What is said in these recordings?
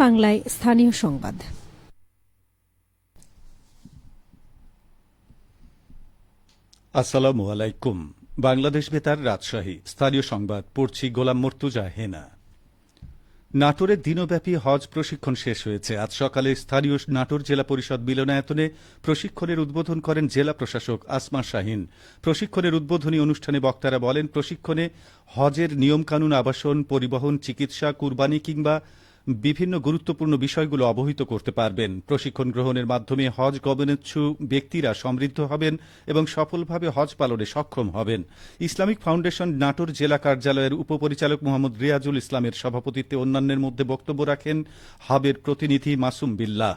বাংলায় স্থানীয় সংবাদ। আসসালামু আলাইকুম। বাংলাদেশ বেতার রাজশাহী স্থানীয় সংবাদ পড়ছি গোলাম মর্তুজা হেনা। নাটোরের দিনব্যাপী হজ প্রশিক্ষণ শেষ হয়েছে। আজ সকালে স্থানীয় নাটোর জেলা পরিষদ মিলনায়তনে প্রশিক্ষণের উদ্বোধন করেন জেলা প্রশাসক আসমা শাহীন। প্রশিক্ষণের উদ্বোধনী অনুষ্ঠানে বক্তারা বলেন, প্রশিক্ষণে হজের নিয়মকানুন, আবাসন, পরিবহন, চিকিৎসা, কুরবানি কিংবা বিভিন্ন গুরুত্বপূর্ণ বিষয়গুলো অবহিত করতে পারবেন। প্রশিক্ষণ গ্রহণের মাধ্যমে হজ গমনেচ্ছু ব্যক্তিরা সমৃদ্ধ হবেন এবং সফলভাবে হজ পালনে সক্ষম হবেন। ইসলামিক ফাউন্ডেশন নাটোর জেলা কার্যালয়ের উপপরিচালক মোহাম্মদ রিয়াজুল ইসলামের সভাপতিত্বে অন্যান্যের মধ্যে বক্তব্য রাখেন হাবের প্রতিনিধি মাসুম বিল্লাহ।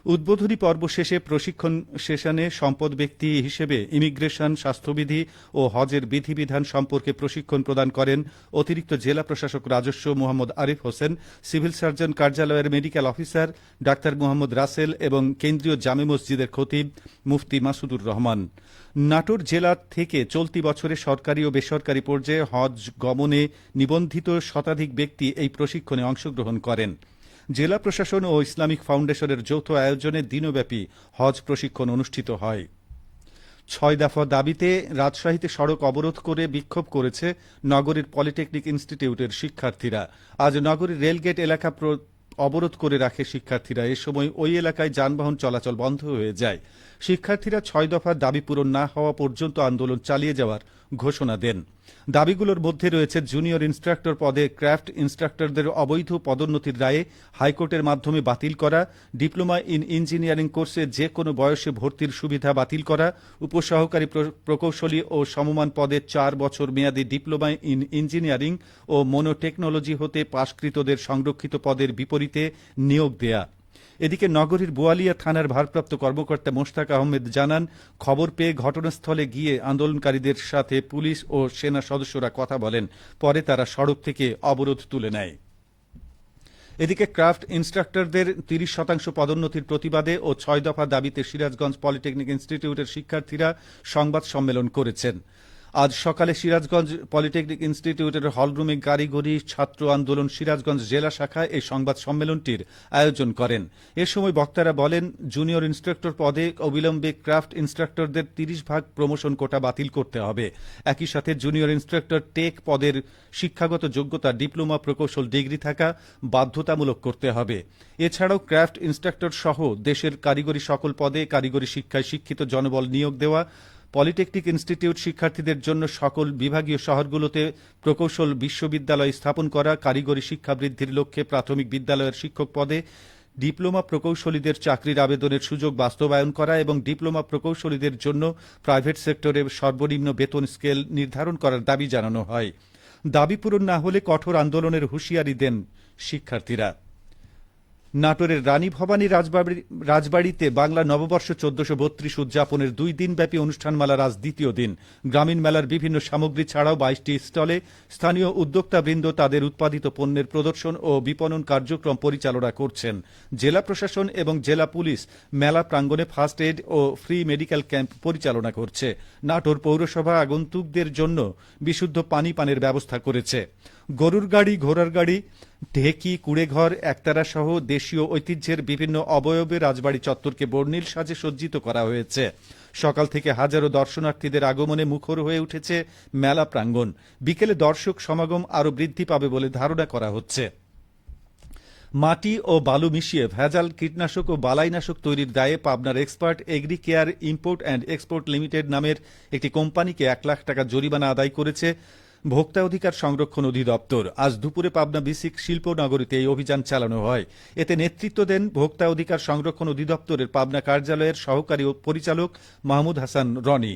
উদ্বোধনী পর্ব শেষে প্রশিক্ষণ সেশনে সম্পদ ব্যক্তি হিসেবে ইমিগ্রেশন, স্বাস্থ্যবিধি ও হজের বিধিবিধান সম্পর্কে প্রশিক্ষণ প্রদান করেন অতিরিক্ত জেলা প্রশাসক রাজস্ব মোহাম্মদ আরিফ হোসেন, সিভিল সার্জন কার্যালয়ের মেডিকেল অফিসার ডাক্তার মোহাম্মদ রাসেল এবং কেন্দ্রীয় জামে মসজিদের খতিব মুফতি মাসুদুর রহমান। নাটোর জেলা থেকে চলতি বছরে সরকারি ও বেসরকারি পর্যায়ে হজ গমনে নিবন্ধিত শতাধিক ব্যক্তি এই প্রশিক্ষণে অংশগ্রহণ করেন। জেলা প্রশাসন ও ইসলামিক ফাউন্ডেশনের যৌথ আয়োজনে দিনব্যাপী হজ প্রশিক্ষণ অনুষ্ঠিত হয়। ৬ দফা দাবিতে রাজশাহীতে সড়ক অবরোধ করে বিক্ষোভ করেছে নগরীর পলিটেকনিক ইনস্টিটিউটের শিক্ষার্থীরা। আজ নগরীর রেলগেট এলাকা অবরোধ করে রাখে শিক্ষার্থীরা। এ সময় ওই এলাকায় যানবাহন চলাচল বন্ধ হয়ে যায়। শিক্ষার্থীরা ৬ দফার দাবি পূরণ না হওয়া পর্যন্ত আন্দোলন চালিয়ে যাওয়ার ঘোষণা দেন। দাবিগুলোর মধ্যে রয়েছে জুনিয়র ইন্সট্রাক্টর পদে ক্রাফট ইন্সট্রাক্টরদের অবৈধ পদোন্নতির রায়ে হাইকোর্টের মাধ্যমে বাতিল করা, ডিপ্লোমা ইন ইঞ্জিনিয়ারিং কোর্সে যে কোনো বয়সে ভর্তির সুবিধা বাতিল করা, উপসহকারী প্রকৌশলী ও সমমান পদে ৪ বছর মেয়াদী ডিপ্লোমা ইন ইঞ্জিনিয়ারিং ও মনোটেকনোলজি হতে পাশকৃতদের সংরক্ষিত পদের বিপরীতে নিয়োগ দেয়া। এদিকে নগরীর বোয়ালিয়া থানার ভারপ্রাপ্ত কর্মকর্তা মোশতাক আহমেদ জানান, খবর পেয়ে ঘটনাস্থলে গিয়ে আন্দোলনকারীদের সাথে পুলিশ ও সেনা সদস্যরা কথা বলেন। পরে তারা সড়ক থেকে অবরোধ তুলে নেয়। এদিকে ক্রাফট ইন্সট্রাক্টরদের ৩০% পদোন্নতির প্রতিবাদে ও ৬ দফা দাবিতে সিরাজগঞ্জ পলিটেকনিক ইনস্টিটিউটের শিক্ষার্থীরা সংবাদ সম্মেলন করেছেন। আজ সকালে সিরাজগঞ্জ পলিটেকনিক ইনস্টিটিউটের হলরুমে কারিগরি ছাত্র আন্দোলন সিরাজগঞ্জ জেলা শাখা এই সংবাদ সম্মেলনটির আয়োজন করেন। এ সময় বক্তারা বলেন, জুনিয়র ইন্সট্রাক্টর পদে অবিলম্বে ক্রাফট ইন্সট্রাক্টরদের ৩০% প্রমোশন কোটা বাতিল করতে হবে। একই সাথে জুনিয়র ইন্সট্রাক্টর টেক পদের শিক্ষাগত যোগ্যতা ডিপ্লোমা প্রকৌশল ডিগ্রি থাকা বাধ্যতামূলক করতে হবে। এছাড়াও ক্রাফট ইন্সট্রাক্টর সহ দেশের কারিগরি সকল পদে কারিগরি শিক্ষায় শিক্ষিত জনবল নিয়োগ দেওয়া, পলিটেকনিক ইনস্টিটিউট শিক্ষার্থীদের জন্য সকল বিভাগীয় শহরগুলোতে প্রকৌশল বিশ্ববিদ্যালয় স্থাপন করা, কারিগরি শিক্ষা বৃদ্ধির লক্ষ্যে প্রাথমিক বিদ্যালয়ের শিক্ষক পদে ডিপ্লোমা প্রকৌশলীদের চাকরির আবেদনের সুযোগ বাস্তবায়ন করা এবং ডিপ্লোমা প্রকৌশলীদের জন্য প্রাইভেট সেক্টরে সর্বনিম্ন বেতন স্কেল নির্ধারণ করার দাবি জানানো হয়। দাবি পূরণ না হলে কঠোর আন্দোলনের হুঁশিয়ারি দেন শিক্ষার্থীরা। নাটোরের রানী ভবানী রাজবাড়িতে বাংলা নববর্ষ ১৪৩২ উদযাপনের ২ দিনব্যাপী অনুষ্ঠানমালার আজ দ্বিতীয় দিন। গ্রামীণ মেলার বিভিন্ন সামগ্রী ছাড়াও ২২টি স্টলে স্থানীয় উদ্যোক্তাবৃন্দ তাদের উৎপাদিত পণ্যের প্রদর্শন ও বিপণন কার্যক্রম পরিচালনা করছেন। জেলা প্রশাসন এবং জেলা পুলিশ মেলা প্রাঙ্গণে ফার্স্ট এড ও ফ্রি মেডিকেল ক্যাম্প পরিচালনা করছে। নাটোর পৌরসভা আগন্তুকদের জন্য বিশুদ্ধ পানের ব্যবস্থা করেছে। গরুর গাড়ি, ঘোড়ার গাড়ি, ঢেকি, কুড়েঘর, একতারা সহ দেশীয় ঐতিহ্যের বিভিন্ন অবয়বে রাজবাড়ী চত্বরকে বর্ণিল সাজে সজ্জিত করা হয়েছে। সকাল থেকে হাজারো দর্শনার্থীদের আগমনে মুখর হয়ে উঠেছে মেলা প্রাঙ্গণ। বিকেলে দর্শক সমাগম আরও বৃদ্ধি পাবে বলে ধারণা করা হচ্ছে। মাটি ও বালু মিশিয়ে ভেজাল কীটনাশক ও বালাইনাশক তৈরির দায়ে পাবনার expert agri care import and export limited নামের একটি কোম্পানিকে ১ লাখ টাকা জরিমানা আদায় করেছে ভোক্তা অধিকার সংরক্ষণ অধিদপ্তর। আজ দুপুরে পাবনা বিসিক শিল্পনগরীতে এই অভিযান চালানো হয়। এতে নেতৃত্ব দেন ভোক্তা অধিকার সংরক্ষণ অধিদপ্তরের পাবনা কার্যালয়ের সহকারী পরিচালক মাহমুদ হাসান রনি।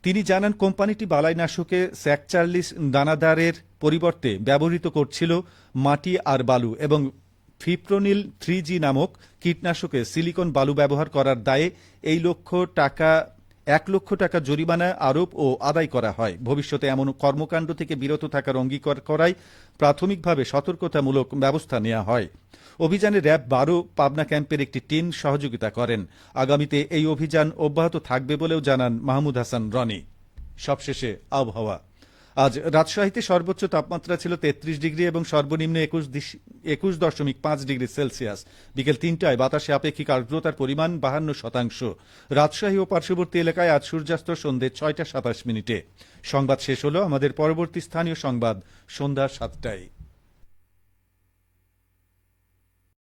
তিনি জানান, কোম্পানিটি বালাইনাশকে স্যাকচার্লিস দানাদারের পরিবর্তে ব্যবহৃত করছিল মাটি আর বালু এবং ফিপ্রোনিল 3G নামক কীটনাশকে সিলিকন বালু ব্যবহার করার দায়ে ১ লক্ষ টাকা জরিমানা আরোপ ও আদায় করা হয়। ভবিষ্যতে এমন কর্মকাণ্ড থেকে বিরত থাকার অঙ্গীকার করায় প্রাথমিকভাবে সতর্কতামূলক ব্যবস্থা নেওয়া হয়। অভিযানে র্যাব ১২ পাবনা ক্যাম্পের একটি টিম সহযোগিতা করেন। আগামীতে এই অভিযান অব্যাহত থাকবে বলেও জানান মাহমুদ হাসান রনি। সবশেষে আবহাওয়া। আজ রাজশাহীতে সর্বোচ্চ তাপমাত্রা ছিল 33 ডিগ্রি এবং সর্বনিম্ন 21.5 ডিগ্রি সেলসিয়াস। বিকেল 3টায় বাতাসে আপেক্ষিক আর্দ্রতার পরিমাণ 52%। রাজশাহী ও পার্শ্ববর্তী এলাকায় আজ সূর্যাস্ত সন্ধ্যে 6টা 27 মিনিটে। সংবাদ শেষ হলো। আমাদের পরবর্তী স্থানীয় সংবাদ সন্ধ্যা 7টায়।